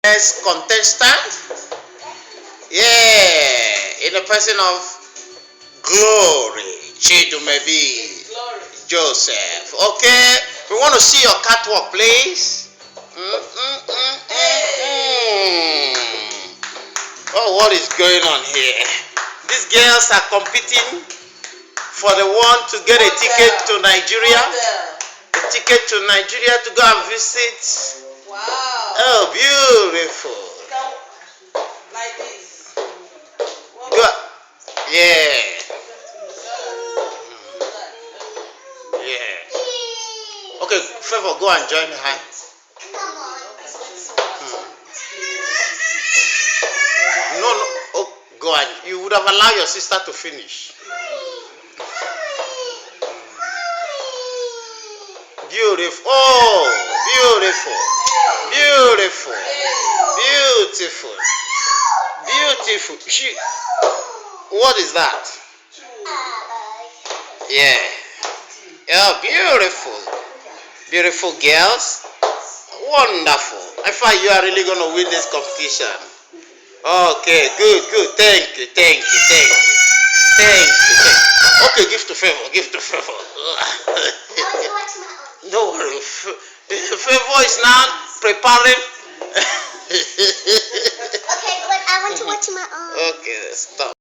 Next contestant, yeah, in the person of Glory Chidumebi Joseph. Okay, we want to see your catwalk, please. Oh, what is going on here? These girls are competing for the one to get a ticket to Nigeria. A ticket to Nigeria to go and visit. Wow. Oh, beautiful. Like this. Go. Yeah. Yeah. Okay, Favor, go and join her. No, no. Oh, go on. You would have allowed your sister to finish. Beautiful. Oh, beautiful. Beautiful. Beautiful. Beautiful. What is that? Yeah. Oh, beautiful. Beautiful girls. Wonderful. I find you are really going to win this competition. Okay, good, good. Thank you, thank you, thank you. Thank you, thank you. Okay, give to Favor, give to Favor. No worry. Favor is now preparing. Okay, but I want to watch my own. Okay, stop.